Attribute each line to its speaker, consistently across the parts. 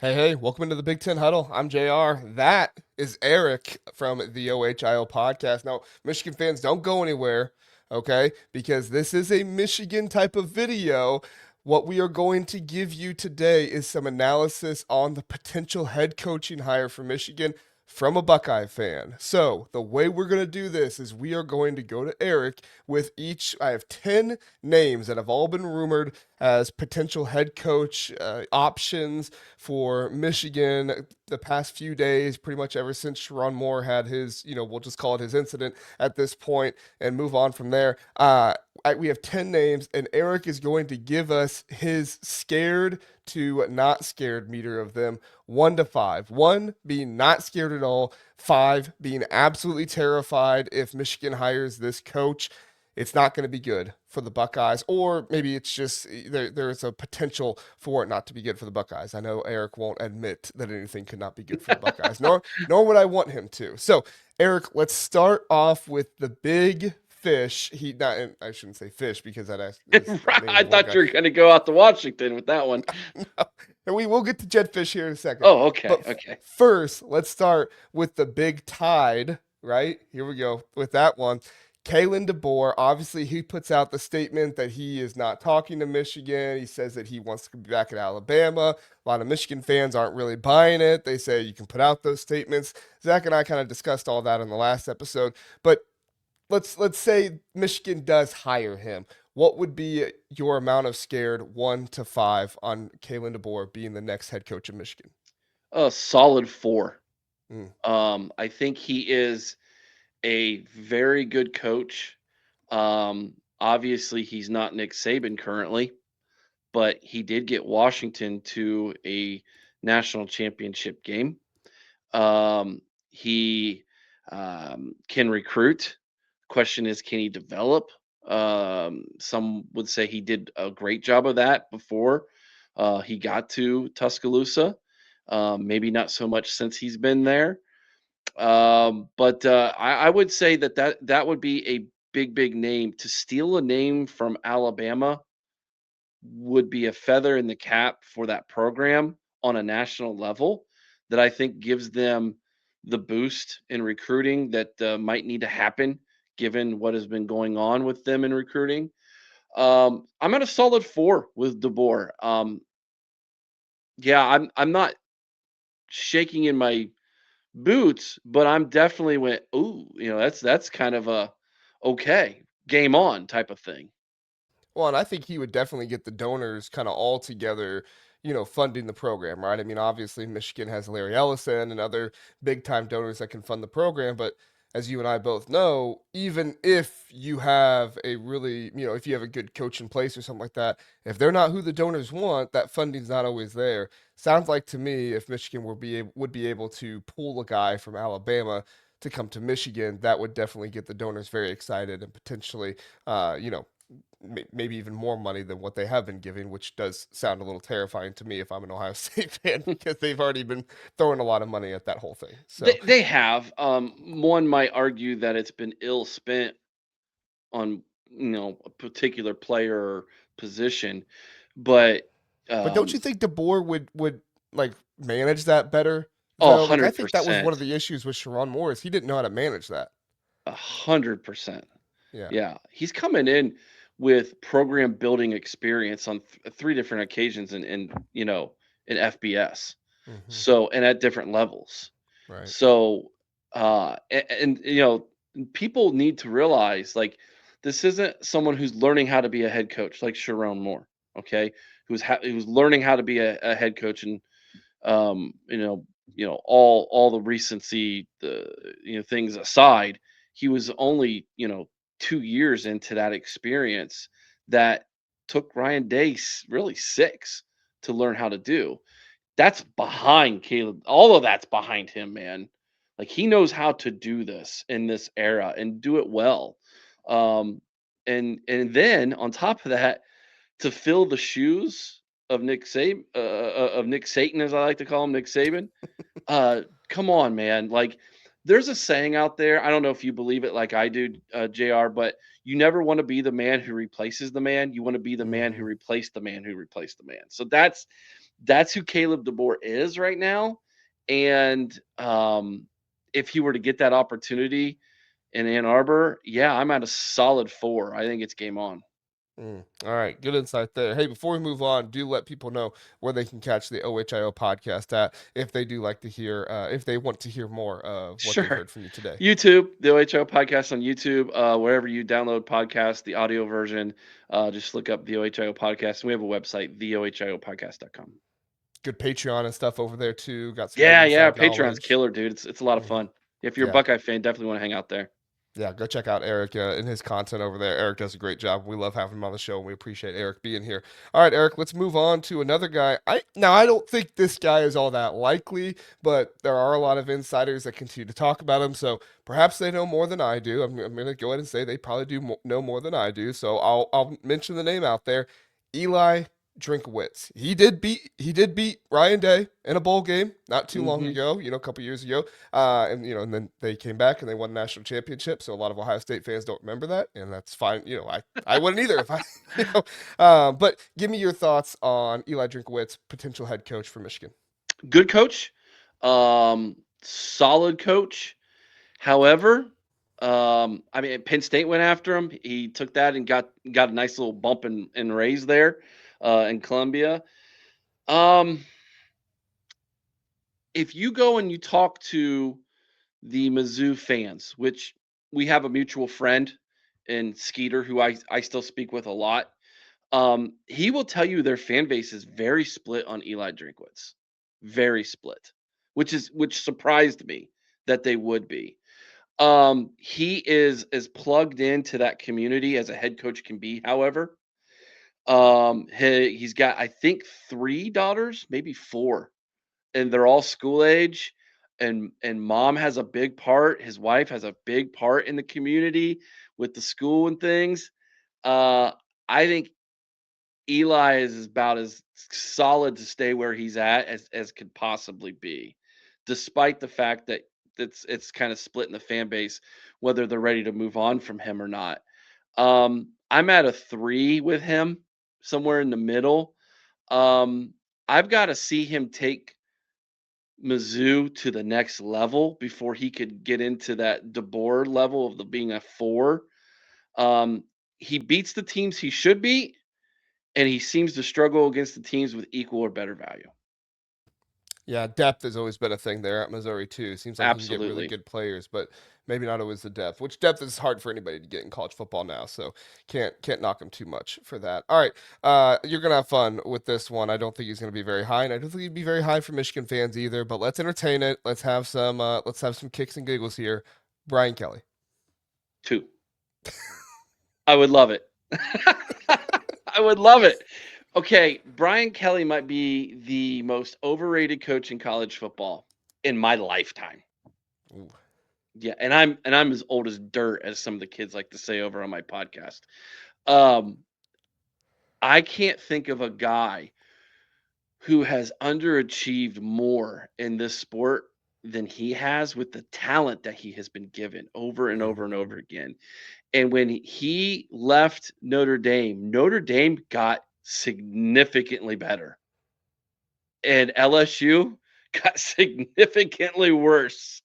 Speaker 1: Hey, welcome into the Big Ten Huddle. I'm JR. That is Eric from the OHIO podcast. Now, Michigan fans, don't go anywhere, okay? Because this is a Michigan type of video. What we are going to give you today is some analysis on the potential head coaching hire for Michigan from a Buckeye fan. So, the way we're going to do this is we are going to go to Eric with each. I have 10 names that have all been rumored as potential head coach options for Michigan the past few days, pretty much ever since Sharon Moore had his, we'll just call it his incident at this point and move on from there. We have 10 names, and Eric is going to give us his scared to not scared meter of them, 1 to 5. 1 being not scared at all, 5 being absolutely terrified if Michigan hires this coach. It's not going to be good for the Buckeyes, or maybe it's just there's a potential for it not to be good for the Buckeyes. I know Eric won't admit that anything could not be good for the Buckeyes, nor would I want him to. So, Eric, let's start off with the big fish. I shouldn't say fish because that is the name
Speaker 2: I
Speaker 1: of one
Speaker 2: thought
Speaker 1: guy.
Speaker 2: you were going to go out to Washington with that one.
Speaker 1: No, and we will get to Jedd Fisch here in a second.
Speaker 2: Oh, okay.
Speaker 1: But
Speaker 2: Okay.
Speaker 1: first, let's start with the big tide, right? Here we go with that one. Kalen DeBoer, obviously, he puts out the statement that he is not talking to Michigan. He says that he wants to be back at Alabama. A lot of Michigan fans aren't really buying it. They say you can put out those statements. Zach and I kind of discussed all that in the last episode. But let's say Michigan does hire him. What would be your amount of scared 1 to 5 on Kalen DeBoer being the next head coach of Michigan?
Speaker 2: A solid 4.
Speaker 1: Mm,
Speaker 2: I think he is a very good coach. Obviously, he's not Nick Saban currently, but he did get Washington to a national championship game. He can recruit. Question is, can he develop? Some would say he did a great job of that before he got to Tuscaloosa. Maybe not so much since he's been there. But I would say that would be a big name. To steal a name from Alabama would be a feather in the cap for that program on a national level that I think gives them the boost in recruiting that might need to happen given what has been going on with them in recruiting. I'm at a solid 4 with DeBoer. Yeah, I'm not shaking in my boots, but I'm definitely went, ooh, that's kind of a okay, game on type of thing.
Speaker 1: Well, and I think he would definitely get the donors kind of all together, funding the program, right? I mean, obviously, Michigan has Larry Ellison and other big time donors that can fund the program. But as you and I both know, even if you have a really, if you have a good coach in place or something like that, if they're not who the donors want, that funding's not always there. Sounds like to me, if Michigan would be able to pull a guy from Alabama to come to Michigan, that would definitely get the donors very excited and potentially, maybe even more money than what they have been giving, which does sound a little terrifying to me if I'm an Ohio State fan because they've already been throwing a lot of money at that whole thing. So,
Speaker 2: They have. One might argue that it's been ill spent on a particular player or position, but
Speaker 1: but don't you
Speaker 2: um,
Speaker 1: think DeBoer would like manage that better
Speaker 2: oh,
Speaker 1: though? Like I think that was one
Speaker 2: 100%,
Speaker 1: of the issues with Sharon Morris. He didn't know how to manage that.
Speaker 2: 100%.
Speaker 1: Yeah.
Speaker 2: Yeah, he's coming in with program building experience on 3 different occasions in FBS.
Speaker 1: Hmm.
Speaker 2: So and at different levels.
Speaker 1: Right.
Speaker 2: So and people need to realize like this isn't someone who's learning how to be a head coach like Sharon Moore, okay? Who's learning how to be a head coach and um, you know, all the recency, the things aside, he was only 2 years into that experience that took Ryan Day really 6 to learn how to do. That's behind Caleb. All of that's behind him, man. Like he knows how to do this in this era and do it well. Um, and then on top of that, to fill the shoes of Nick Satan, as I like to call him, Nick Saban. Come on, man. Like, there's a saying out there. I don't know if you believe it like I do, Jr. But you never want to be the man who replaces the man. You want to be the man who
Speaker 1: Hmm.
Speaker 2: replaced the man who replaced the man. So That's who Caleb DeBoer is right now. And if he were to get that opportunity in Ann Arbor, yeah, I'm at a solid 4. I think it's game on.
Speaker 1: All right, good insight there. Hey, before we move on, do let people know where they can catch the OHIO podcast at if they do like to hear, if they want to hear more of what they've
Speaker 2: Sure.
Speaker 1: heard from you today.
Speaker 2: YouTube, the OHO podcast on YouTube, wherever you download podcasts, the audio version, just look up the OHIO podcast. We have a website, theohiopodcast.com.
Speaker 1: Good Patreon and stuff over there too. Got some good
Speaker 2: Yeah,
Speaker 1: inside
Speaker 2: Patreon's
Speaker 1: knowledge.
Speaker 2: killer, dude. It's a lot of fun. If you're a
Speaker 1: Yeah,
Speaker 2: Buckeye fan, definitely want to hang out there.
Speaker 1: yeah, go check out Eric and his content over there. Eric does a great job. We love having him on the show, and we appreciate Eric being here. All right, Eric, let's move on to another guy. I don't think this guy is all that likely, but there are a lot of insiders that continue to talk about him. So perhaps they know more than I do. I'm going to go ahead and say they probably know more than I do. So I'll mention the name out there, Eli Drinkwitz. He did beat Ryan Day in a bowl game not too long
Speaker 2: Hmm.
Speaker 1: ago, a couple years ago. And then they came back and they won a national championship. So a lot of Ohio State fans don't remember that, and that's fine. I wouldn't either if I, you know. But give me your thoughts on Eli Drinkwitz, potential head coach for Michigan.
Speaker 2: Good coach, solid coach. However, I mean, Penn State went after him. He took that and got a nice little bump and raise there in Columbia. Um, if you go and you talk to the Mizzou fans, which we have a mutual friend in Skeeter, who I still speak with a lot, he will tell you their fan base is very split on Eli Drinkwitz, very split, which surprised me that they would be. He is as plugged into that community as a head coach can be. However, he's got, I think, 3 daughters, maybe 4, and they're all school age. And mom has a big part. His wife has a big part in the community with the school and things. Uh, I think Eli is about as solid to stay where he's at as could possibly be, despite the fact that it's kind of split in the fan base whether they're ready to move on from him or not. I'm at a 3 with him, somewhere in the middle. Um, I've got to see him take Mizzou to the next level before he could get into that DeBoer level of the being a 4. Um, he beats the teams he should beat, and he seems to struggle against the teams with equal or better value.
Speaker 1: Yeah, depth has always been a thing there at Missouri too. Seems like he can get really
Speaker 2: Absolutely.
Speaker 1: good players, but maybe not always the depth. Which depth is hard for anybody to get in college football now, so can't knock him too much for that. All right, you're gonna have fun with this one. I don't think he's gonna be very high, and I don't think he'd be very high for Michigan fans either. But let's entertain it. Let's have some kicks and giggles here. Brian Kelly.
Speaker 2: 2. I would love it. I would love it. Okay, Brian Kelly might be the most overrated coach in college football in my lifetime.
Speaker 1: Ooh.
Speaker 2: Yeah, and I'm as old as dirt, as some of the kids like to say over on my podcast. Um, I can't think of a guy who has underachieved more in this sport than he has with the talent that he has been given over and over and
Speaker 1: Mhm.
Speaker 2: over again. And when he left Notre Dame got significantly better. And LSU got significantly worse.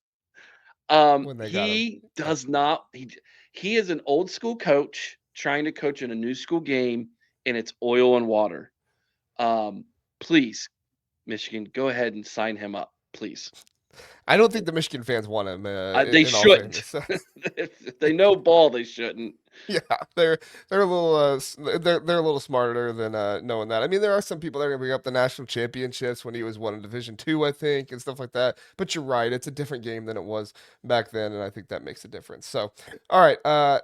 Speaker 1: When they got him.
Speaker 2: He
Speaker 1: Yep.
Speaker 2: does not he is an old school coach trying to coach in a new school game, and it's oil and water. Um, Please, Michigan, go ahead and sign him up, please.
Speaker 1: I don't think the Michigan fans want him.
Speaker 2: They
Speaker 1: In all
Speaker 2: shouldn't.
Speaker 1: fairness.
Speaker 2: If they know ball, they shouldn't.
Speaker 1: Yeah, they're a little they're a little smarter than knowing that. I mean, there are some people that are gonna bring up the national championships when he was one in Division II, I think, and stuff like that. But you're right, it's a different game than it was back then, and I think that makes a difference. So, all right,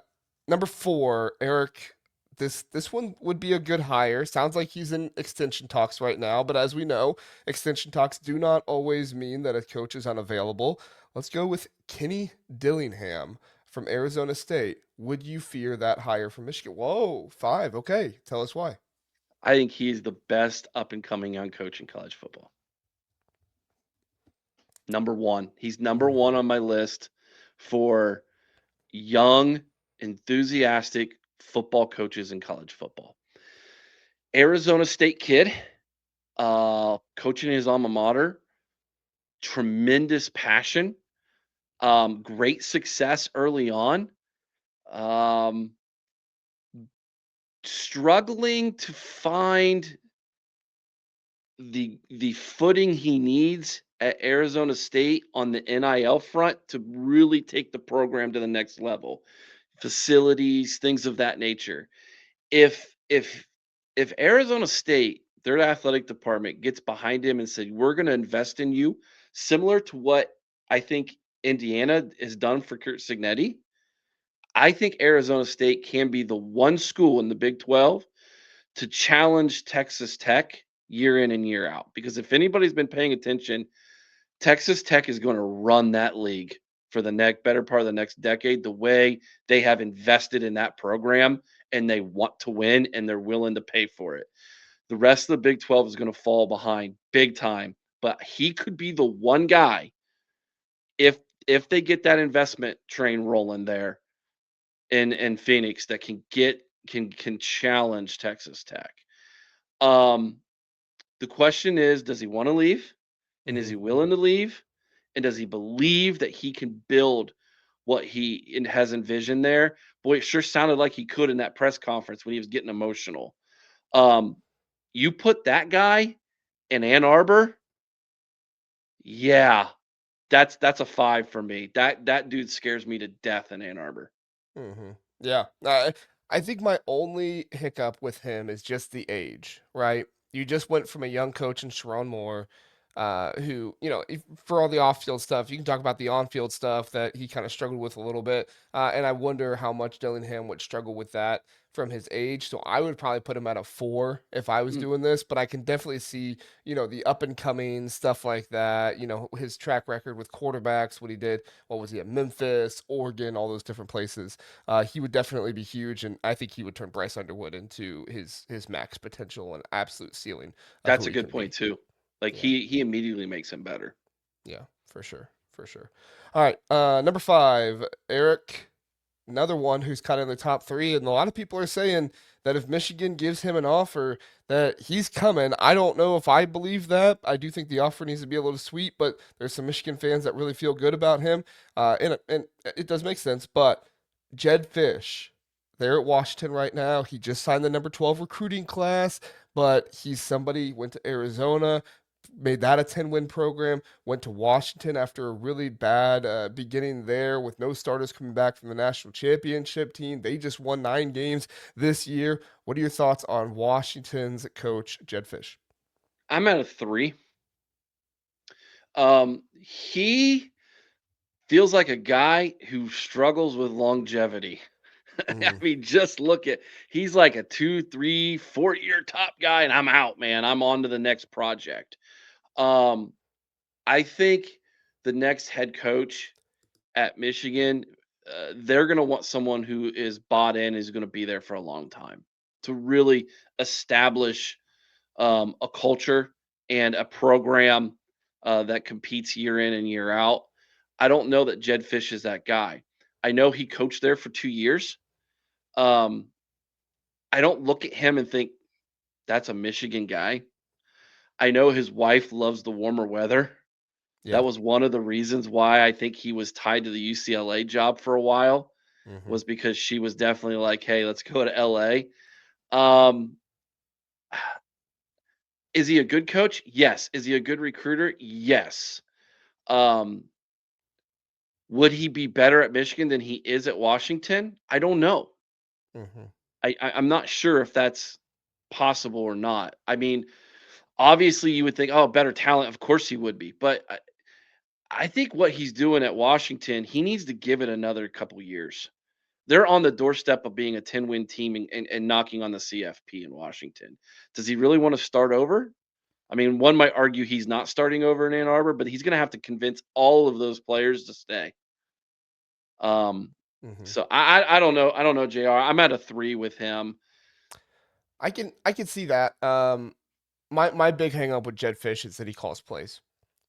Speaker 1: number 4, Eric. This one would be a good hire. Sounds like he's in extension talks right now, but as we know, extension talks do not always mean that a coach is unavailable. Let's go with Kenny Dillingham from Arizona State. Would you fear that hire from Michigan? Whoa, 5. Okay, tell us why.
Speaker 2: I think he's the best up and coming young coach in college football. Number 1. He's number 1 on my list for young, enthusiastic football coaches in college football. Arizona State kid. coaching his alma mater, tremendous passion, great success early on. Um, Struggling to find the footing he needs at Arizona State on the NIL front to really take the program to the next level. Facilities, things of that nature. If Arizona State, their athletic department gets behind him and said, "We're going to invest in you," similar to what I think Indiana has done for Kurt Signetti, I think Arizona State can be the one school in the Big 12 to challenge Texas Tech year in and year out. Because if anybody's been paying attention, Texas Tech is going to run that league for the better part of the next decade, the way they have invested in that program and they want to win and they're willing to pay for it. The rest of the Big 12 is going to fall behind big time, but he could be the one guy if if they get that investment train rolling there in Phoenix that can challenge Texas Tech. Um the question is, does he want to leave? And is
Speaker 1: Mm-hmm.
Speaker 2: he willing to leave? And does he believe that he can build what he has envisioned there? Boy, it sure sounded like he could in that press conference when he was getting emotional. Um, you put that guy in Ann Arbor, yeah, that's a 5 for me. That dude scares me to death in Ann Arbor.
Speaker 1: Mm-hmm. Yeah. I think my only hiccup with him is just the age, right? You just went from a young coach in Sharon Moore, who, for all the off-field stuff, you can talk about the on-field stuff that he kind of struggled with a little bit. And I wonder how much Dillingham would struggle with that from his age. So I would probably put him at a 4 if I was
Speaker 2: Mm,
Speaker 1: doing this, but I can definitely see, the up and coming stuff like that, his track record with quarterbacks, what he did, what was he at Memphis, Oregon, all those different places. He would definitely be huge, and I think he would turn Bryce Underwood into his max potential and absolute ceiling of
Speaker 2: that's
Speaker 1: who
Speaker 2: a
Speaker 1: he
Speaker 2: good
Speaker 1: can
Speaker 2: point
Speaker 1: be.
Speaker 2: too. Like
Speaker 1: Yeah,
Speaker 2: he immediately makes him better.
Speaker 1: yeah, for sure, for sure. All right, number 5, Eric. Another one who's kind of in the top 3, and a lot of people are saying that if Michigan gives him an offer, that he's coming. I don't know if I believe that. I do think the offer needs to be a little sweet, but there's some Michigan fans that really feel good about him, and it does make sense. But Jedd Fisch, they're at Washington right now. He just signed the number 12 recruiting class, but he's somebody went to Arizona, made that a 10-win program, went to Washington after a really bad beginning there with no starters coming back from the national championship team. They just won 9 games this year. What are your thoughts on Washington's coach, Jedd Fisch?
Speaker 2: I'm at a 3. He feels like a guy who struggles with longevity. I
Speaker 1: Mm,
Speaker 2: mean, just look at he's like a 2, 3, 4 year top guy, and I'm out, man. I'm on to the next project. Um, I think the next head coach at Michigan, they're going to want someone who is bought in, is going to be there for a long time to really establish a culture and a program that competes year in and year out. I don't know that Jedd Fisch is that guy. I know he coached there for 2 years. Um, I don't look at him and think that's a Michigan guy. I know his wife loves the warmer weather.
Speaker 1: yeah.
Speaker 2: That was one of the reasons why I think he was tied to the UCLA job for a while,
Speaker 1: Hmm.
Speaker 2: was because she was definitely like, "Hey, let's go to LA." Um, is he a good coach? Yes. Is he a good recruiter? Yes. Um, would he be better at Michigan than he is at Washington? I don't know.
Speaker 1: Hmm.
Speaker 2: I'm not sure if that's possible or not. I mean, obviously, you would think, oh, better talent. Of course he would be. But I think what he's doing at Washington, he needs to give it another couple years. They're on the doorstep of being a 10-win team and knocking on the CFP in Washington. Does he really want to start over? I mean, one might argue he's not starting over in Ann Arbor, but he's going to have to convince all of those players to stay. Um,
Speaker 1: Hmm.
Speaker 2: so I don't know. I don't know, Jr. I'm at a 3 with him.
Speaker 1: I can see that. My big hang up with Jedd Fisch is that he calls plays,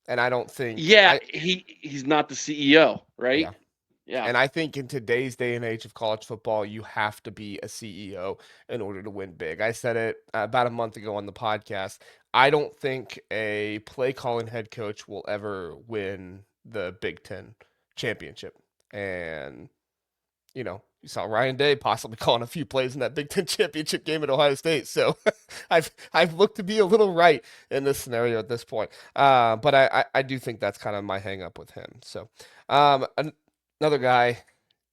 Speaker 1: and I don't think
Speaker 2: Yeah,
Speaker 1: I
Speaker 2: he's not the CEO, right?
Speaker 1: yeah.
Speaker 2: Yeah.
Speaker 1: And I think in today's day and age of college football, you have to be a CEO in order to win big. I said it about a month ago on the podcast. I don't think a play calling head coach will ever win the Big Ten championship. And, you saw Ryan Day possibly calling a few plays in that Big Ten championship game at Ohio State. So I've looked to be a little right in this scenario at this point. But I do think that's kind of my hang up with him. So another guy,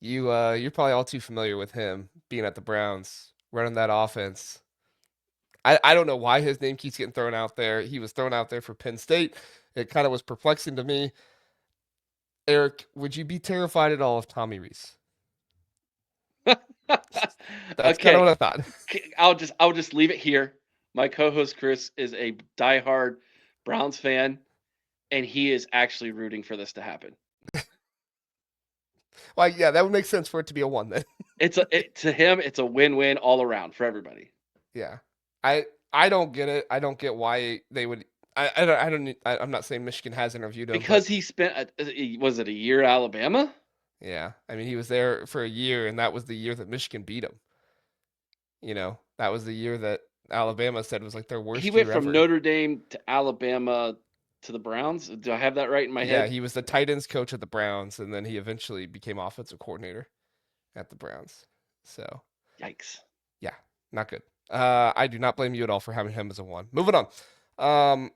Speaker 1: you're probably all too familiar with him being at the Browns, running that offense. I don't know why his name keeps getting thrown out there. He was thrown out there for Penn State. It kind of was perplexing to me. Eric, would you be terrified at all of Tommy Rees? That's kind of
Speaker 2: Okay,
Speaker 1: what I thought.
Speaker 2: I'll just leave it here. My co-host Chris is a diehard Browns fan, and he is actually rooting for this to happen.
Speaker 1: Well, yeah, that would make sense for it to be a one then.
Speaker 2: To him, it's a win-win all around for everybody.
Speaker 1: Yeah, I don't get it. I don't get why they would. I'm not saying Michigan has interviewed him
Speaker 2: Because
Speaker 1: but
Speaker 2: he spent was it a year at Alabama?
Speaker 1: yeah, I mean he was there for a year, and that was the year that Michigan beat him. That was the year that Alabama said was like their worst
Speaker 2: He went
Speaker 1: year
Speaker 2: from
Speaker 1: ever.
Speaker 2: Notre Dame to Alabama to the Browns. Do I have that right in my
Speaker 1: Yeah,
Speaker 2: head?
Speaker 1: he was the tight ends coach at the Browns, and then he eventually became offensive coordinator at the Browns. So
Speaker 2: Yikes.
Speaker 1: yeah, not good. I do not blame you at all for having him as a one. Moving on.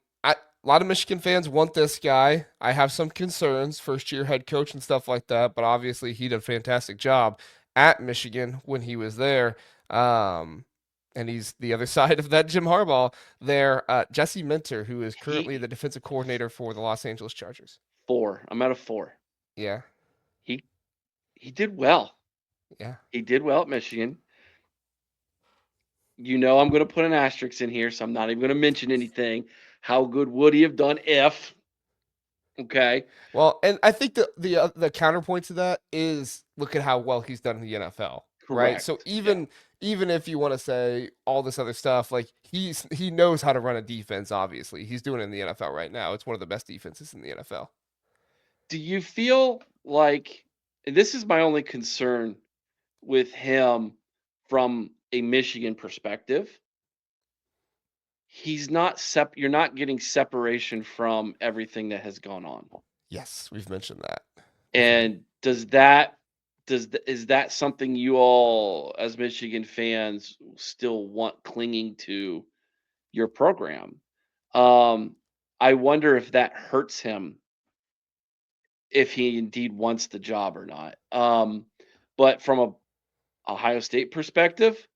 Speaker 1: A lot of Michigan fans want this guy. I have some concerns, first year head coach and stuff like that, but obviously he did a fantastic job at Michigan when he was there. And he's the other side of that Jim Harbaugh there. Jesse Minter, who is currently
Speaker 2: He
Speaker 1: the defensive coordinator for the Los Angeles Chargers.
Speaker 2: 4. I'm at a 4.
Speaker 1: Yeah,
Speaker 2: He he did well.
Speaker 1: yeah.
Speaker 2: He did well at Michigan. I'm going to put an asterisk in here, so I'm not even going to mention anything. How good would he have done if? Okay.
Speaker 1: Well, and I think the counterpoint to that is look at how well he's done in the NFL, right? So
Speaker 2: Correct. Yeah.
Speaker 1: even if you want to say all this other stuff, like he knows how to run a defense. Obviously, he's doing it in the NFL right now. It's one of the best defenses in the NFL.
Speaker 2: Do you feel like, and this is my only concern with him from a Michigan perspective, you're not getting separation from everything that has gone on.
Speaker 1: Yes, we've mentioned that before.
Speaker 2: And is that something you all as Michigan fans still want clinging to your program? I wonder if that hurts him if he indeed wants the job or not. But from a Ohio State perspective,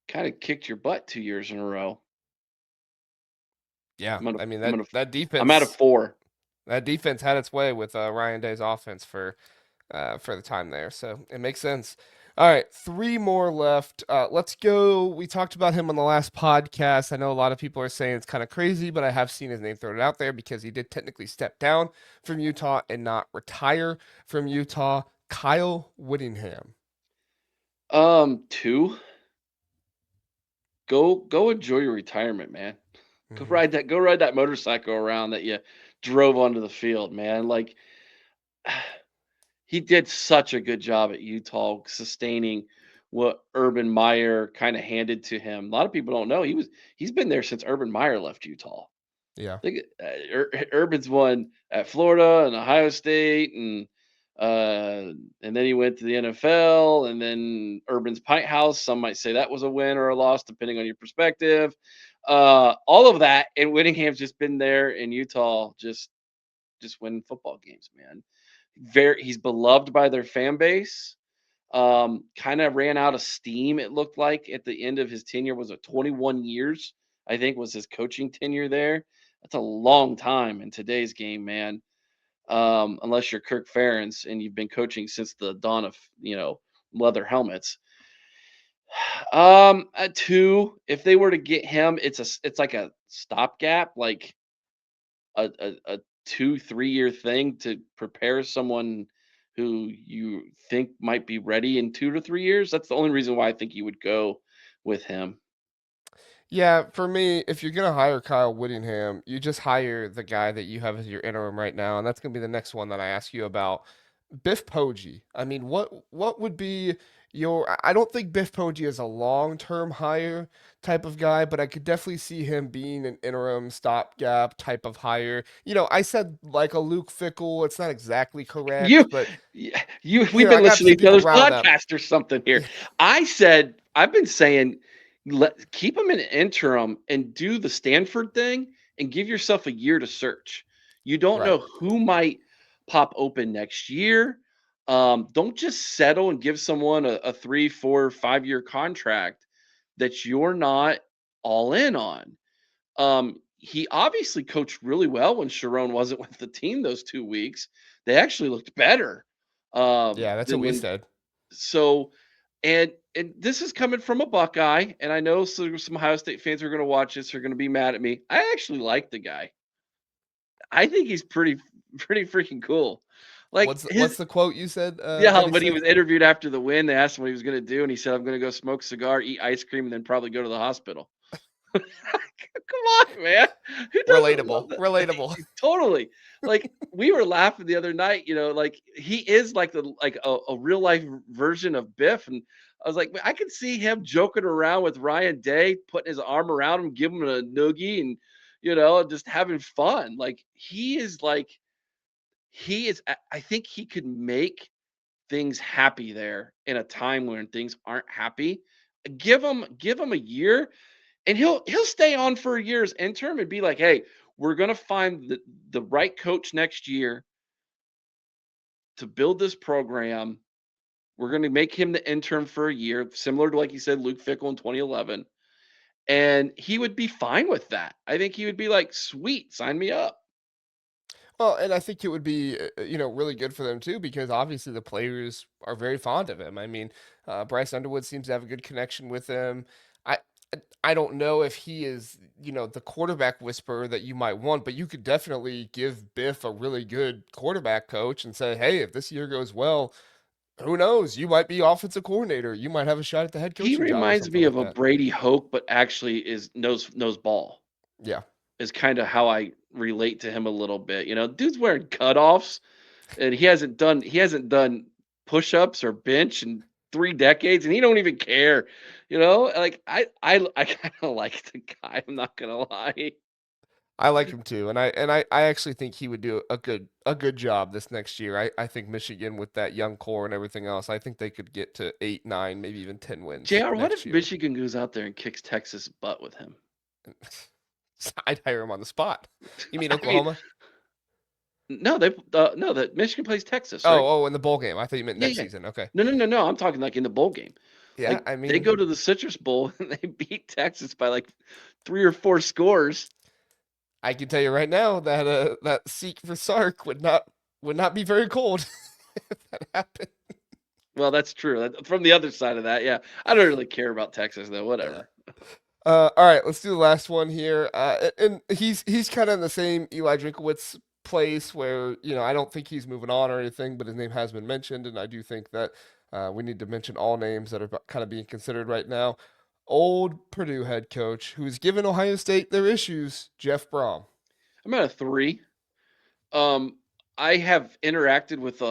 Speaker 2: kind of kicked your butt 2 years in a row.
Speaker 1: Yeah,
Speaker 2: I'm gonna,
Speaker 1: I mean
Speaker 2: I'm
Speaker 1: that
Speaker 2: gonna,
Speaker 1: that
Speaker 2: I'm at a
Speaker 1: defense
Speaker 2: 4.
Speaker 1: that defense had its way with Ryan Day's offense for the time there, so it makes sense. All right, three more left. Let's go. We talked about him on the last podcast. I know a lot of people are saying it's kind of crazy, but I have seen his name thrown out there because he did technically step down from Utah and not retire from Utah. Kyle Whittingham.
Speaker 2: 2. Go enjoy your retirement, man.
Speaker 1: Mhm.
Speaker 2: Go ride that motorcycle around that you drove onto the field, man. Like he did such a good job at Utah sustaining what Urban Meyer kind of handed to him. A lot of people don't know he's been there since Urban Meyer left Utah.
Speaker 1: Yeah.
Speaker 2: Think Urban's won at Florida and Ohio State, and then he went to the NFL, and then Urban's Pint House. Some might say that was a win or a loss, depending on your perspective. All of that, and Whittingham's just been there in Utah, just winning football games, man. He's beloved by their fan base. Kind of ran out of steam. It looked like at the end of his tenure was it 21 years. I think was his coaching tenure there. That's a long time in today's game, man. Unless you're Kirk Ferentz and you've been coaching since the dawn of leather helmets. At 2, if they were to get him, it's like a stopgap, like a 2-3 year thing to prepare someone who you think might be ready in 2 to 3 years. That's the only reason why I think you would go with him.
Speaker 1: Yeah, for me, if you're gonna hire Kyle Whittingham, you just hire the guy that you have as your interim right now, and that's gonna be the next one that I ask you about. Biff Poggi. I mean, what would be I don't think Biff Poggi is a long-term hire type of guy, but I could definitely see him being an interim stopgap type of hire. I said like a Luke Fickle. It's not exactly correct,
Speaker 2: You,
Speaker 1: but
Speaker 2: we've
Speaker 1: I
Speaker 2: been
Speaker 1: got
Speaker 2: listening
Speaker 1: some
Speaker 2: to each
Speaker 1: people
Speaker 2: other's
Speaker 1: riled up.
Speaker 2: podcast or something here. I've been saying, keep him in interim and do the Stanford thing and give yourself a year to search. You don't
Speaker 1: Right.
Speaker 2: know who might pop open next year. Don't just settle and give someone a 3, 4, 5 year contract that you're not all in on. He obviously coached really well when Sharon wasn't with the team those 2 weeks. They actually looked better
Speaker 1: Yeah, that's what
Speaker 2: than
Speaker 1: we
Speaker 2: when.
Speaker 1: said.
Speaker 2: So, and this is coming from a Buckeye, and I know some Ohio State fans are going to watch this are going to be mad at me. I actually like the guy. I think he's pretty freaking cool. Like
Speaker 1: What's the quote you said?
Speaker 2: yeah,
Speaker 1: That he
Speaker 2: when he
Speaker 1: said.
Speaker 2: was interviewed after the win, they asked him what he was going to do, and he said, "I'm going to go smoke a cigar, eat ice cream, and then probably go to the hospital." Come on, man. Who doesn't love
Speaker 1: Relatable.
Speaker 2: that?
Speaker 1: Relatable.
Speaker 2: Totally. Like we were laughing the other night, like he is like a real life version of Biff. And I was like, man, I could see him joking around with Ryan Day, putting his arm around him, giving him a noogie and just having fun. Like I think he could make things happy there in a time when things aren't happy. Give him a year and he'll stay on for a year's interim and be like, "Hey, we're gonna find the right coach next year to build this program. We're gonna make him the interim for a year, similar to like you said, Luke Fickle in 2011." And he would be fine with that. I think he would be like, "Sweet, sign me up."
Speaker 1: Well, and I think it would be, really good for them too, because obviously the players are very fond of him. I mean, Bryce Underwood seems to have a good connection with him. I I don't know if he is, the quarterback whisperer that you might want, but you could definitely give Biff a really good quarterback coach and say, hey, if this year goes well, who knows? You might be offensive coordinator. You might have a shot at the head
Speaker 2: He
Speaker 1: coaching job or
Speaker 2: reminds
Speaker 1: something
Speaker 2: me of
Speaker 1: like
Speaker 2: a
Speaker 1: that.
Speaker 2: Brady Hoke, but actually is knows ball.
Speaker 1: Yeah.
Speaker 2: Is kind of how I relate to him a little bit. Dude's wearing cutoffs and he hasn't done push-ups or bench in 3 decades, and he don't even care. Like I kind of like the guy. I'm not gonna lie.
Speaker 1: I like him too, and I actually think he would do a good job this next year. I think Michigan with that young core and everything else, I think they could get to 8, 9, maybe even 10 wins
Speaker 2: Jr. What
Speaker 1: next
Speaker 2: if
Speaker 1: year.
Speaker 2: Michigan goes out there and kicks Texas butt with him?
Speaker 1: I'd hire him on the spot. You mean
Speaker 2: I mean,
Speaker 1: Oklahoma?
Speaker 2: no, that Michigan plays Texas, right?
Speaker 1: Oh, in the bowl game. I thought you meant
Speaker 2: Yeah,
Speaker 1: next
Speaker 2: yeah.
Speaker 1: season. Okay.
Speaker 2: No, no, no, no. I'm talking like in the bowl game.
Speaker 1: Yeah,
Speaker 2: Like
Speaker 1: I
Speaker 2: they go
Speaker 1: mean,
Speaker 2: to the Citrus Bowl and they beat Texas by like 3 or 4 scores.
Speaker 1: I can tell you right now that that seek for Sark would not be very cold if that happened.
Speaker 2: Well, that's true. From the other side of that, yeah. I don't really care about Texas though.
Speaker 1: Yeah.
Speaker 2: Whatever.
Speaker 1: All right, let's do the last one here. And he's kind of in the same Eli Drinkwitz place where I don't think he's moving on or anything, but his name has been mentioned, and I do think that we need to mention all names that are kind of being considered right now. Old Purdue head coach who's given Ohio State their issues, Jeff Brohm.
Speaker 2: I'm at a 3. Um, I have interacted with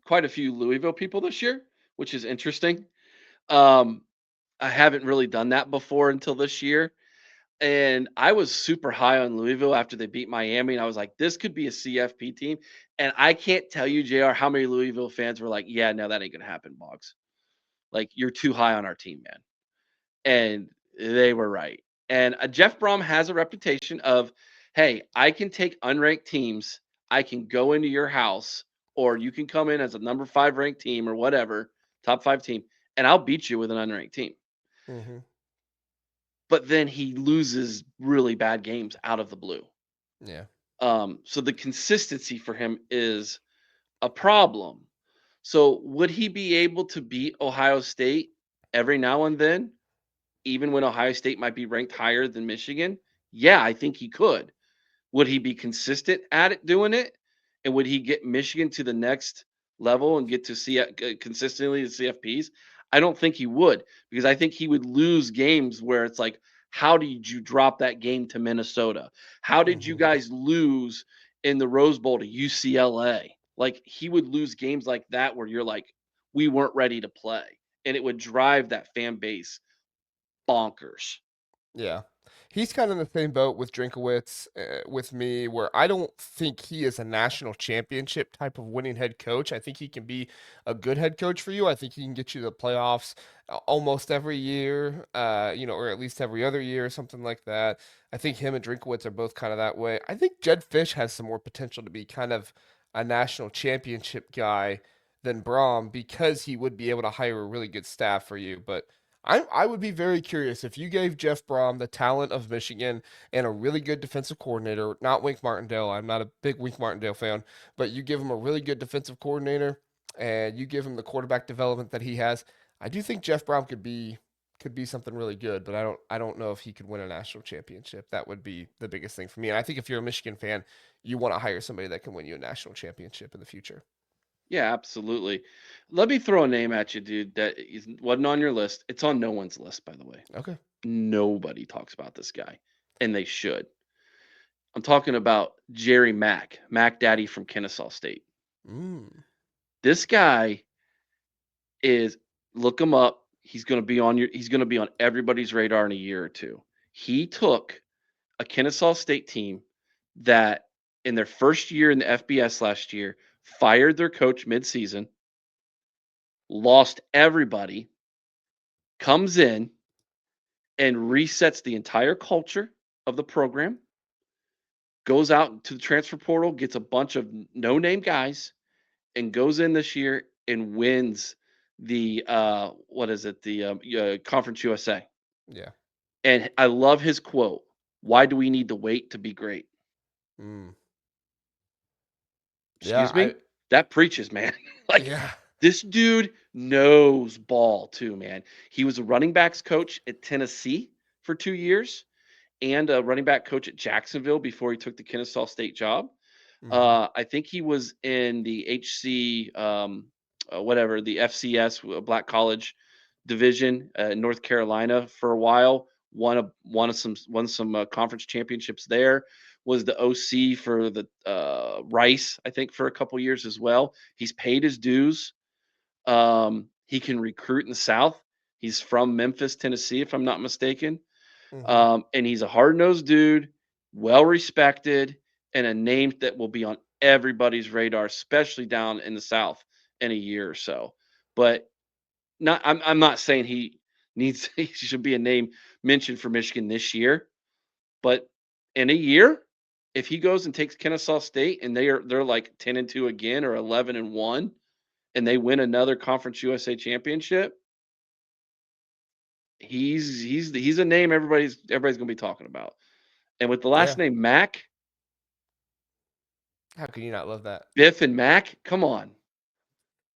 Speaker 2: quite a few Louisville people this year, which is interesting. Um, I haven't really done that before until this year. And I was super high on Louisville after they beat Miami, and I was like, this could be a CFP team. And I can't tell you, JR, how many Louisville fans were like, yeah, no, that ain't gonna happen, Boggs. Like, you're too high on our team, man. And they were right. And Jeff Brom has a reputation of, hey, I can take unranked teams, I can go into your house, or you can come in as a number 5 ranked team or whatever, top 5 team, and I'll beat you with an unranked team.
Speaker 1: Mm-hmm.
Speaker 2: But then he loses really bad games out of the blue.
Speaker 1: Yeah.
Speaker 2: So the consistency for him is a problem. So would he be able to beat Ohio State every now and then, even when Ohio State might be ranked higher than Michigan? Yeah, I think he could. Would he be consistent at it doing it? And would he get Michigan to the next level and get to see consistently the CFPs? I don't think he would, because I think he would lose games where it's like, how did you drop that game to Minnesota? How did you
Speaker 1: Mm-hmm.
Speaker 2: guys lose in the Rose Bowl to UCLA? Like he would lose games like that where you're like, we weren't ready to play. and it would drive that fan base bonkers.
Speaker 1: Yeah. He's kind of in the same boat with Drinkwitz, with me, where I don't think he is a national championship type of winning head coach. I think he can be a good head coach for you. I think he can get you to the playoffs almost every year, or at least every other year, or something like that. I think him and Drinkwitz are both kind of that way. I think Jedd Fisch has some more potential to be kind of a national championship guy than Brohm because he would be able to hire a really good staff for you. But I would be very curious if you gave Jeff Brohm the talent of Michigan and a really good defensive coordinator, not Wink Martindale. I'm not a big Wink Martindale fan, but you give him a really good defensive coordinator and you give him the quarterback development that he has. I do think Jeff Brohm could be something really good, but I don't know if he could win a national championship. That would be the biggest thing for me. And I think if you're a Michigan fan, you want to hire somebody that can win you a national championship in the future.
Speaker 2: Yeah, absolutely. Let me throw a name at you, dude, wasn't on your list. It's on no one's list, by the way.
Speaker 1: Okay.
Speaker 2: Nobody talks about this guy, and they should. I'm talking about Jerry Mack, Mack Daddy from Kennesaw State.
Speaker 1: Mm.
Speaker 2: This guy is look him up. He's going to be on everybody's radar in a year or two. He took a Kennesaw State team that in their first year in the FBS last year fired their coach midseason, lost everybody, comes in and resets the entire culture of the program, goes out to the transfer portal, gets a bunch of no-name guys, and goes in this year and wins the what is it? The Conference USA.
Speaker 1: Yeah.
Speaker 2: And I love his quote. Why do we need to wait to be great?
Speaker 1: Mm. Yeah,
Speaker 2: Excuse me? That preaches, man. Like
Speaker 1: yeah.
Speaker 2: this dude knows ball too, man. He was a running backs coach at Tennessee for 2 years and a running back coach at Jacksonville before he took the Kennesaw State job.
Speaker 1: Mhm.
Speaker 2: I think he was in the HC, whatever, the FCS, Black College division, in North Carolina for a while. Won some conference championships there. Was the OC for the Rice, I think, for a couple years as well. He's paid his dues. He can recruit in the South. He's from Memphis, Tennessee, if I'm not mistaken.
Speaker 1: Mhm.
Speaker 2: And he's a hard nosed dude, well respected, and a name that will be on everybody's radar, especially down in the South in a year or so. But I'm not saying he should be a name mentioned for Michigan this year, but in a year, if he goes and takes Kennesaw State and they're like 10-2 again or 11-1 and they win another Conference USA championship, he's a name everybody's gonna be talking about. And with the last
Speaker 1: Yeah.
Speaker 2: name Mack,
Speaker 1: How can you not love that?
Speaker 2: Biff and Mack, come on.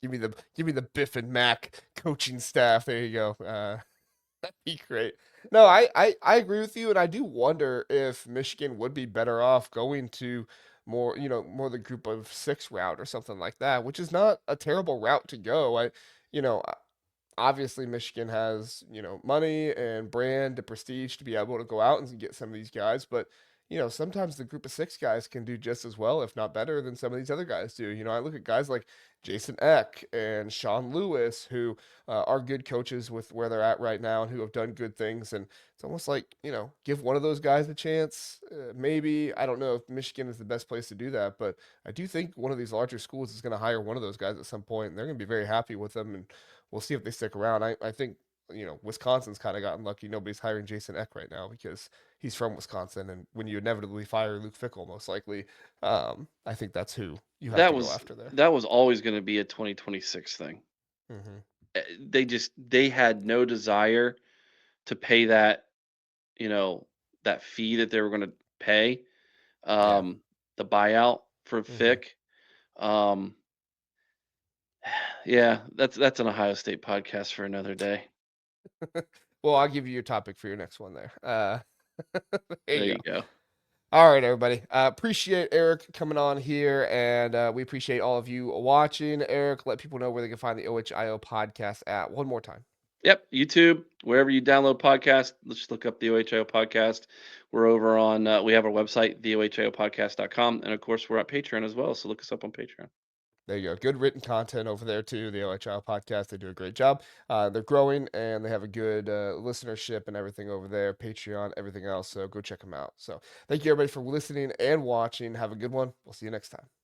Speaker 1: Give me the Biff and Mac coaching staff. There you go. That'd be great. No, I agree with you, and I do wonder if Michigan would be better off going to more the group of six route or something like that, which is not a terrible route to go. You know, obviously Michigan has, money and brand and prestige to be able to go out and get some of these guys, but sometimes the group of six guys can do just as well, if not better, than some of these other guys do. I look at guys like Jason Eck and Sean Lewis, who are good coaches with where they're at right now and who have done good things. And it's almost like, give one of those guys a chance. Maybe, I don't know if Michigan is the best place to do that, but I do think one of these larger schools is going to hire one of those guys at some point, and they're going to be very happy with them. And we'll see if they stick around. I think Wisconsin's kind of gotten lucky. Nobody's hiring Jason Eck right now because he's from Wisconsin, and when you inevitably fire Luke Fickell, most likely, I think that's who you have
Speaker 2: That
Speaker 1: to go
Speaker 2: was
Speaker 1: after there.
Speaker 2: that was always going to be a 2026 thing.
Speaker 1: Hmm.
Speaker 2: They had no desire to pay you know, that fee that they were going to pay,
Speaker 1: Yeah.
Speaker 2: um, the buyout for
Speaker 1: Hmm.
Speaker 2: Fick. Um, yeah, that's an Ohio State podcast for another day.
Speaker 1: Well, I'll give you your topic for your next one there. There
Speaker 2: There
Speaker 1: you
Speaker 2: you
Speaker 1: go.
Speaker 2: go.
Speaker 1: All right, everybody. Appreciate Eric coming on here, and we appreciate all of you watching. Eric, let people know where they can find the OHIO podcast at one more time.
Speaker 2: Yep, YouTube, wherever you download podcasts, let's just look up the OHIO podcast. We're over on, we have our website, theohiopodcast.com. And of course, we're at Patreon as well. So look us up on Patreon.
Speaker 1: There you go. Good written content over there too. The OHL podcast, they do a great job. They're growing and they have a good listenership and everything over there. Patreon, everything else. So go check them out. So thank you everybody for listening and watching. Have a good one. We'll see you next time.